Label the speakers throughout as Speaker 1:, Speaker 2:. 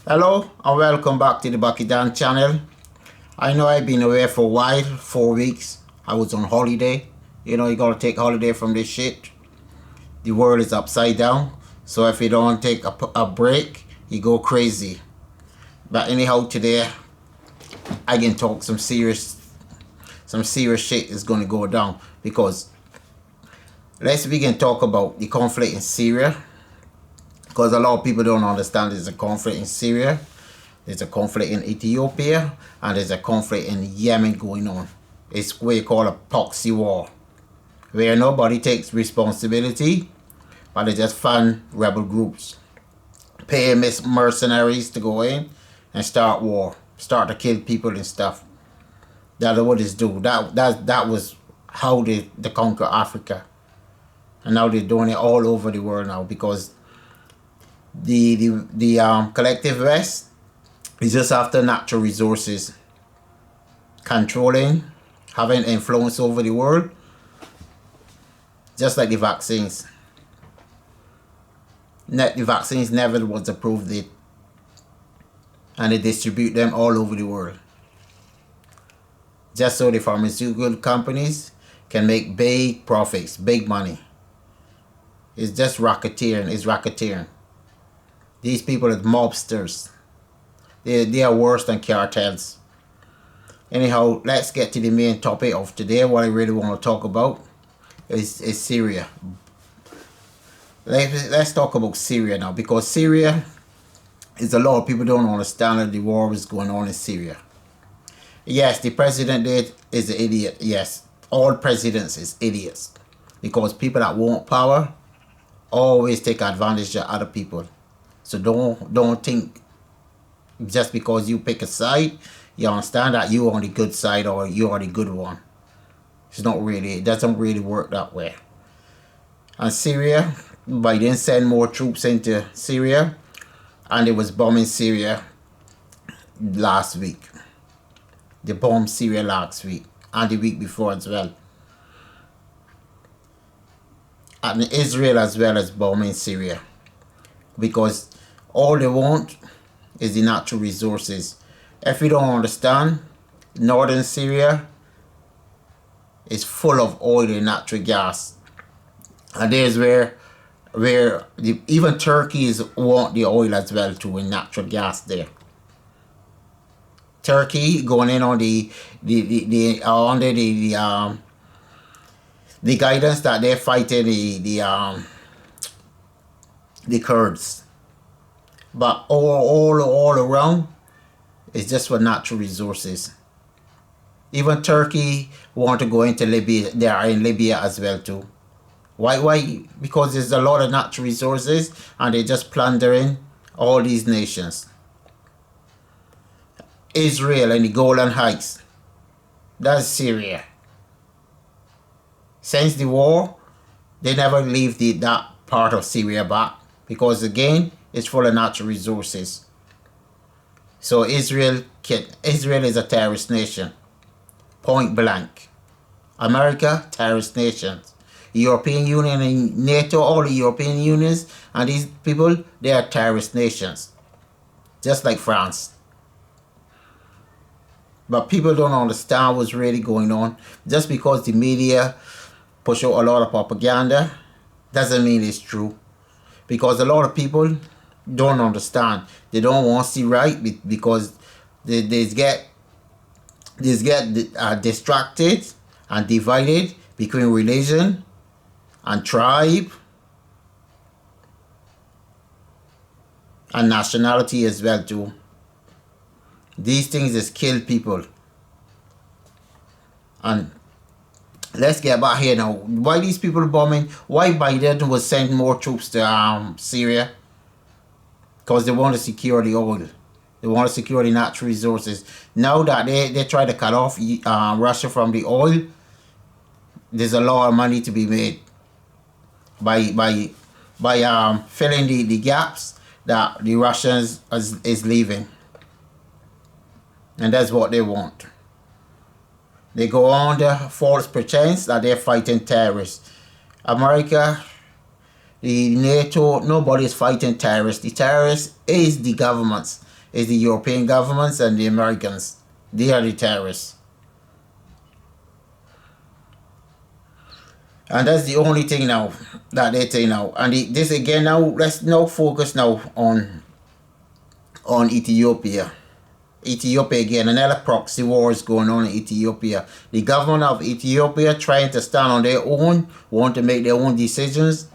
Speaker 1: Hello and welcome back to the Dan channel. I know I've been away for a while, 4 weeks. I was on holiday. You know, you gotta take holiday from this shit. The world is upside down. So if you don't take a break, you go crazy. But anyhow, today I can talk some serious shit is gonna go down because let's begin talk about the conflict in Syria. Because a lot of people don't understand there's a conflict in Syria, there's a conflict in Ethiopia, and there's a conflict in Yemen going on. It's what you call a proxy war, where nobody takes responsibility, but they just fund rebel groups, pay mercenaries to go in and start war, start to kill people and stuff. That's what it's do. That was how they conquer Africa, and now they're doing it all over the world now because the collective West is just after natural resources, controlling, having influence over the world, just like the vaccines. The vaccines never was approved it, and they distribute them all over the world, just so the pharmaceutical companies can make big profits, big money. It's just racketeering. It's racketeering. These people are mobsters. They are worse than cartels. Anyhow, let's get to the main topic of today. What I really want to talk about is Syria. Let's talk about Syria now, because Syria is a lot of people don't understand that the war is going on in Syria. Yes, the president is an idiot. Yes, all presidents is idiots, because people that want power always take advantage of other people. So don't think just because you pick a side, you understand that you're on the good side or you're the good one. It doesn't really work that way. And Syria, Biden sent more troops into Syria, and they was bombing Syria last week. They bombed Syria last week and the week before as well. And Israel as well as bombing Syria, because all they want is the natural resources. If you don't understand, northern Syria is full of oil and natural gas, and there's where even Turkeys want the oil as well too, and natural gas there. Turkey going in on the guidance that they're fighting the Kurds. But all around, it's just for natural resources. Even Turkey want to go into Libya. They are in Libya as well too. Why? Because there's a lot of natural resources, and they're just plundering all these nations. Israel and the Golan Heights, that's Syria. Since the war, they never leave that part of Syria back, because again, it's full of natural resources. So Israel is a terrorist nation, point blank. America, terrorist nations. European Union and NATO, all the European unions, and these people, they are terrorist nations, just like France. But people don't understand what's really going on. Just because the media push out a lot of propaganda doesn't mean it's true, because a lot of people don't understand. They don't want to see right, because they get distracted and divided between religion and tribe and nationality as well too. These things just kill people. And let's get back here now. Why these people bombing? Why Biden was sending more troops to Syria? Because they want to secure the oil. They want to secure the natural resources. Now that they try to cut off Russia from the oil, there's a lot of money to be made by filling the gaps that the Russians is leaving. And that's what they want. They go on the false pretense that they're fighting terrorists. America, the NATO, nobody's fighting terrorists. The terrorists is the governments. is the European governments and the Americans. They are the terrorists. And that's the only thing now that they say now. And this again now, let's now focus now on Ethiopia. Ethiopia again, another proxy war is going on in Ethiopia. The government of Ethiopia trying to stand on their own, want to make their own decisions.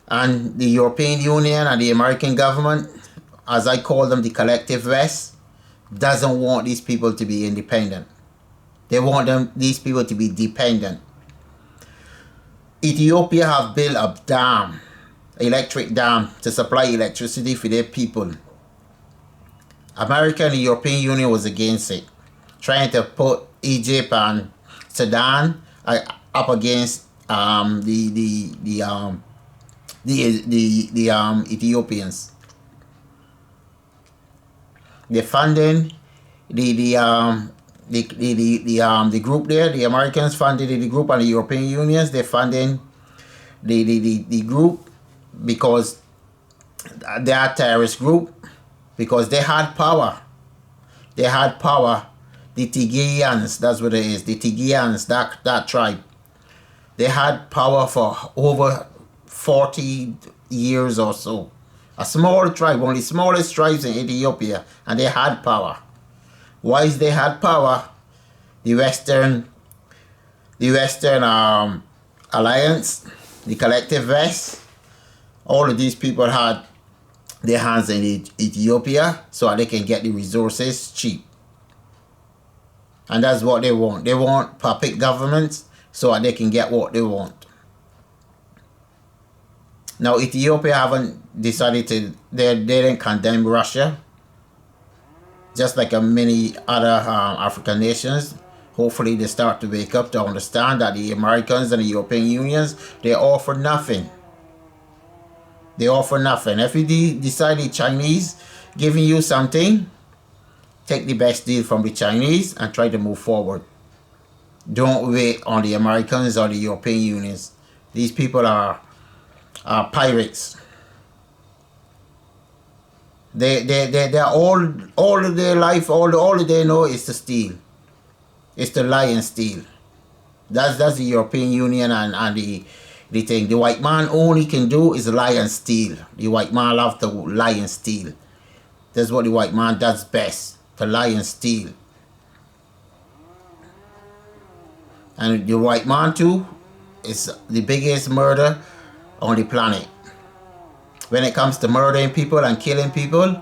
Speaker 1: And the European Union and the American government, as I call them, the collective West, doesn't want these people to be independent. They want these people to be dependent. Ethiopia have built a dam, electric dam, to supply electricity for their people. America and the European Union was against it, trying to put Egypt and Sudan up against the Ethiopians. They're funding the group there. The Americans funded the group, and the European Unions, they're funding the group because they are a terrorist group, because they had power. They had power. The Tigrayans, that's what it is. The Tigrayans, that tribe, they had power for over 40 years or so. A small tribe, one of the smallest tribes in Ethiopia, and they had power. Why is they had power? The Western Alliance, the collective West, all of these people had their hands in Ethiopia so they can get the resources cheap. And that's what they want. They want puppet governments so they can get what they want. Now Ethiopia haven't decided to, they didn't condemn Russia, just like many other African nations. Hopefully they start to wake up to understand that the Americans and the European Unions, they offer nothing. They offer nothing. If you decide the Chinese giving you something, take the best deal from the Chinese and try to move forward. Don't wait on the Americans or the European Unions. These people are pirates. They're all of their life, all they know is to steal. It's to lie and steal. That's the European Union and the thing. The white man only can do is lie and steal. The white man loves to lie and steal. That's what the white man does best, to lie and steal. And the white man too is the biggest murderer on the planet. When it comes to murdering people and killing people,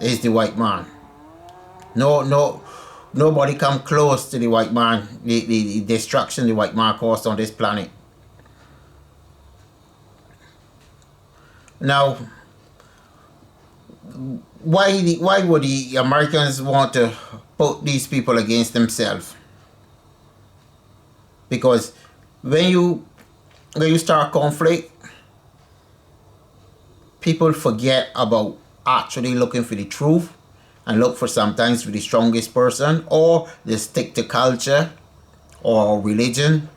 Speaker 1: it's the white man. Nobody come close to the white man, the destruction the white man caused on this planet. Now, why would the Americans want to put these people against themselves? Because when you start conflict, people forget about actually looking for the truth and look for sometimes for the strongest person, or they stick to culture or religion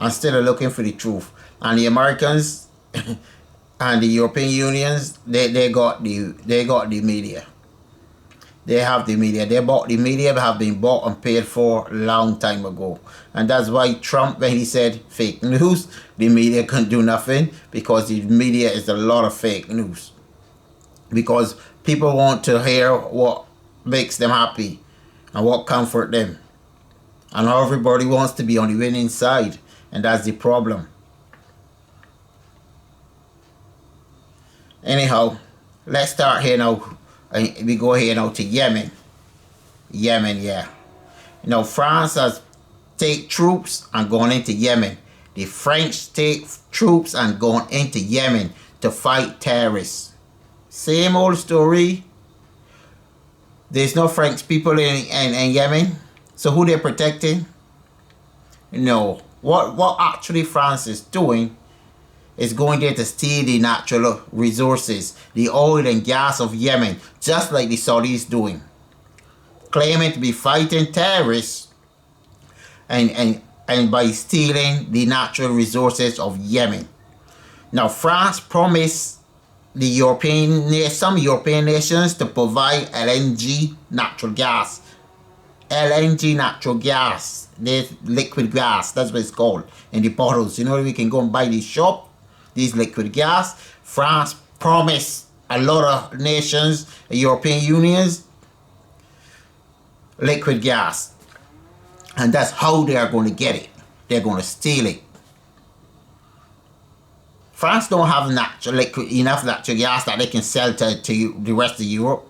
Speaker 1: instead of looking for the truth. And the Americans and the European Unions, they got the media. They have the media. They bought the media, have been bought and paid for a long time ago. And that's why Trump, when he said fake news, the media couldn't do nothing, because the media is a lot of fake news. Because people want to hear what makes them happy and what comfort them. And everybody wants to be on the winning side. And that's the problem. Anyhow, let's start here now. We go here now to Yemen. Yemen, yeah. Now France has take troops and gone into Yemen. The French take troops and gone into Yemen to fight terrorists. Same old story. There's no French people in Yemen. So who they're protecting? No. What actually France is doing is going there to steal the natural resources, the oil and gas of Yemen, just like the Saudis doing. Claiming to be fighting terrorists and by stealing the natural resources of Yemen. Now France promised the some European nations to provide LNG natural gas. LNG natural gas. There's liquid gas. That's what it's called. In the bottles. You know, we can go and buy these shop. These liquid gas. France promised a lot of nations, European unions, liquid gas. And that's how they are going to get it. They're going to steal it. France don't have enough natural gas that they can sell to the rest of Europe.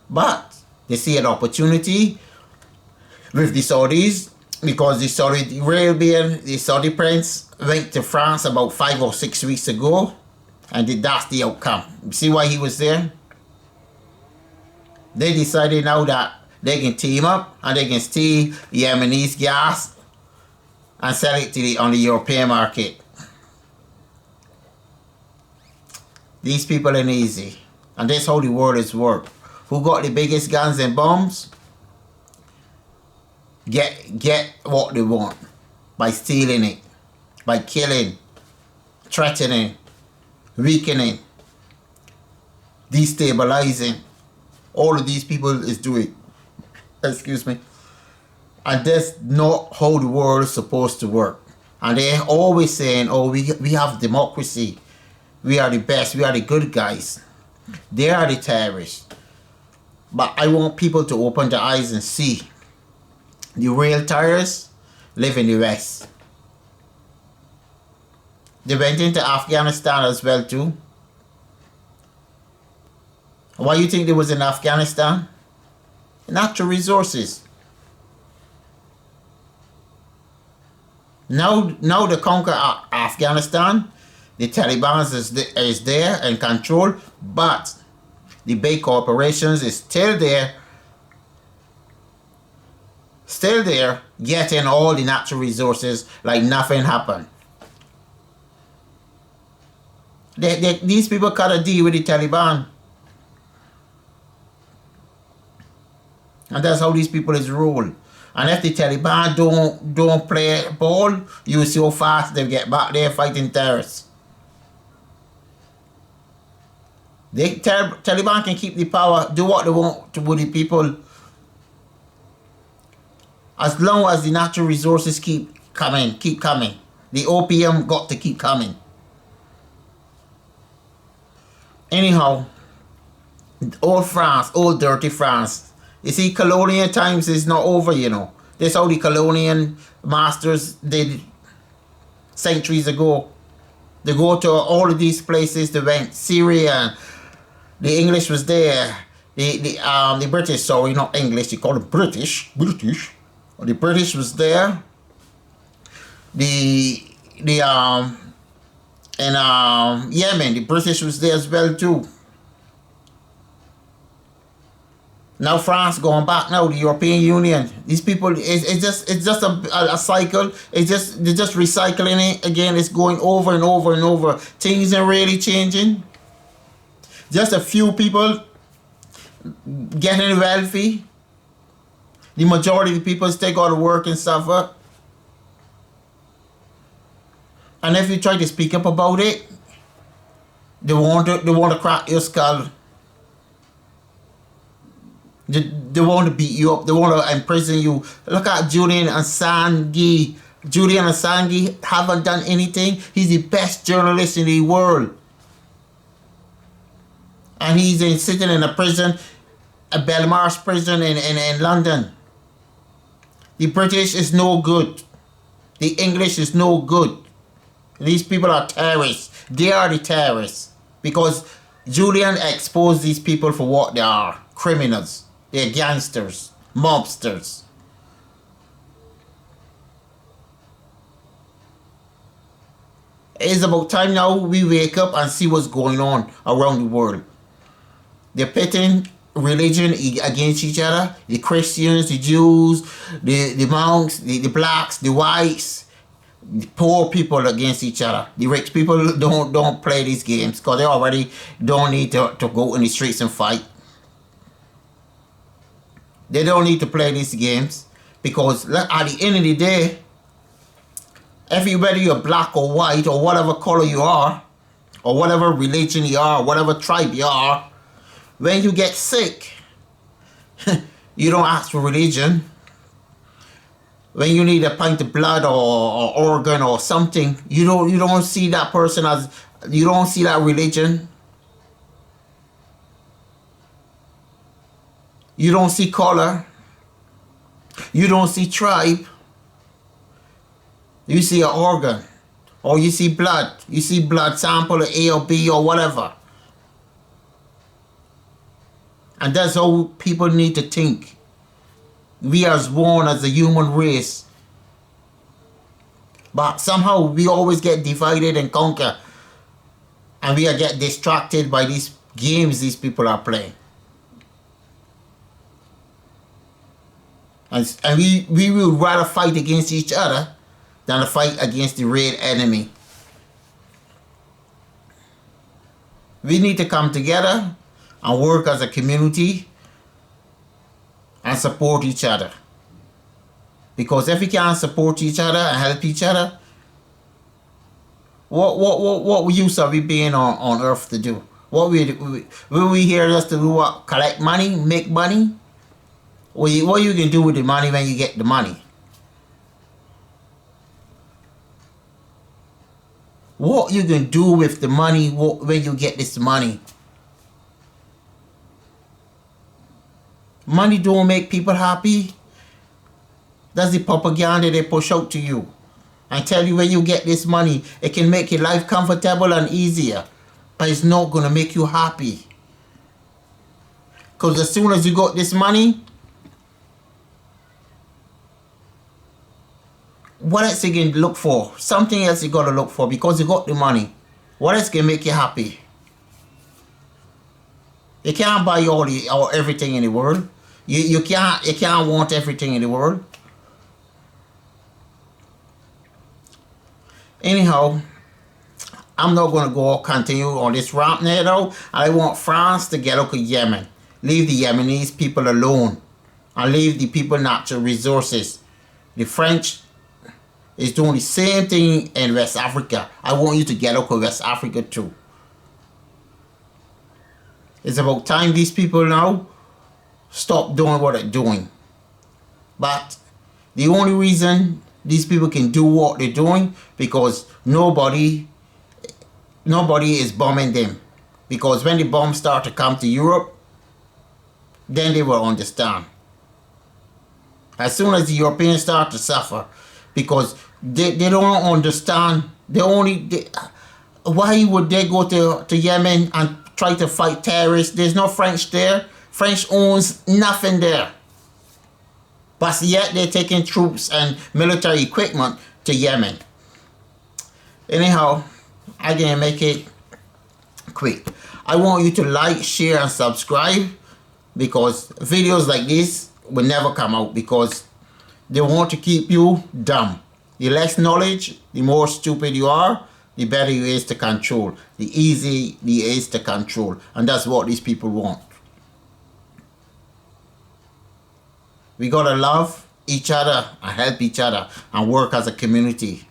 Speaker 1: But they see an opportunity with the Saudis, because the Saudi Arabian, the Saudi prince went to France about 5 or 6 weeks ago, and that's the outcome. See why he was there? They decided now that they can team up and they can steal Yemenis gas and sell it on the European market. These people ain't easy. And that's how the world is work. Who got the biggest guns and bombs? Get what they want. By stealing it. By killing. Threatening. Weakening. Destabilizing. All of these people is doing. Excuse me. And that's not how the world is supposed to work. And they're always saying, oh, we have democracy. We are the best. We are the good guys. They are the terrorists. But I want people to open their eyes and see. The real terrorists live in the West. They went into Afghanistan as well too. Why you think they was in Afghanistan? Natural resources. Now they conquer Afghanistan. The Taliban is there and control, but the big corporations is still there, getting all the natural resources like nothing happened. These people gotta deal with the Taliban. And that's how these people is ruled. And if the Taliban don't play ball, you will see how fast they get back there fighting terrorists. The Taliban can keep the power, do what they want to with the people, as long as the natural resources keep coming. The opium got to keep coming. Anyhow, old France, old dirty France. You see, colonial times is not over, you know. That's how the colonial masters did centuries ago. They go to all of these places. They went Syria. The English was there. The British, sorry, not English. You call it British. The British was there. In Yemen, the British was there as well too. Now France going back now, the European Union. These people, it's just a cycle. They're just recycling it again. It's going over and over and over. Things are really changing. Just a few people getting wealthy. The majority of the people still got to work and suffer. And if you try to speak up about it, they want to crack your skull. They want to beat you up. They want to imprison you. Look at Julian Assange. Julian Assange haven't done anything. He's the best journalist in the world. And he's sitting in a prison, a Belmarsh prison in London. The British is no good. The English is no good. These people are terrorists. They are the terrorists. Because Julian exposed these people for what they are. Criminals. They're gangsters. Mobsters. It's about time now we wake up and see what's going on around the world. They're pitting religion against each other. The Christians, the Jews, the monks, the blacks, the whites, the poor people against each other. The rich people don't play these games because they already don't need to go in the streets and fight. They don't need to play these games because at the end of the day, whether you're black or white or whatever color you are, or whatever religion you are, whatever tribe you are, when you get sick, you don't ask for religion. When you need a pint of blood or organ or something, you don't see that person as, you don't see that religion. You don't see color. You don't see tribe. You see an organ, or you see blood. You see blood sample of A or B or whatever. And that's how people need to think. We are born as a human race. But somehow we always get divided and conquer. And we get distracted by these games these people are playing. And we would rather fight against each other than to fight against the real enemy. We need to come together and work as a community and support each other. Because if we can't support each other and help each other, what use are we being on earth to do? Will we here just to do what? Collect money, make money? What you can do with the money when you get the money? What you can do with the money when you get this money? Money don't make people happy. That's the propaganda they push out to you. And tell you when you get this money, it can make your life comfortable and easier. But it's not going to make you happy. Because as soon as you got this money, what else you can look for? Something else you got to look for because you got the money. What else can make you happy? You can't buy all everything in the world. You can't want everything in the world. Anyhow, I'm not going to continue on this rant now. I want France to get out of Yemen. Leave the Yemenis people alone. And leave the people natural resources. The French is doing the same thing in West Africa. I want you to get out of West Africa too. It's about time these people now stop doing what they're doing. But the only reason these people can do what they're doing because nobody is bombing them. Because when the bombs start to come to Europe, then they will understand. As soon as the Europeans start to suffer, because they don't understand, why would they go to Yemen and try to fight terrorists? There's no French there. French owns nothing there. But yet they're taking troops and military equipment to Yemen. Anyhow, I can make it quick. I want you to like, share, and subscribe because videos like this will never come out because they want to keep you dumb. The less knowledge, the more stupid you are, the better it is to control. The easier it is to control. And that's what these people want. We gotta love each other and help each other and work as a community.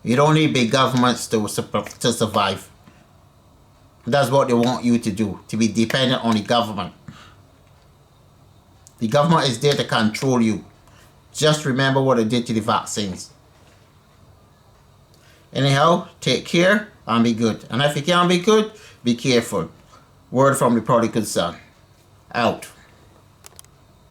Speaker 1: You don't need big governments to survive. That's what they want you to do, to be dependent on the government. The government is there to control you. Just remember what they did to the vaccines. Anyhow, take care and be good. And if you can't be good, be careful. Word from the prodigal son. Out.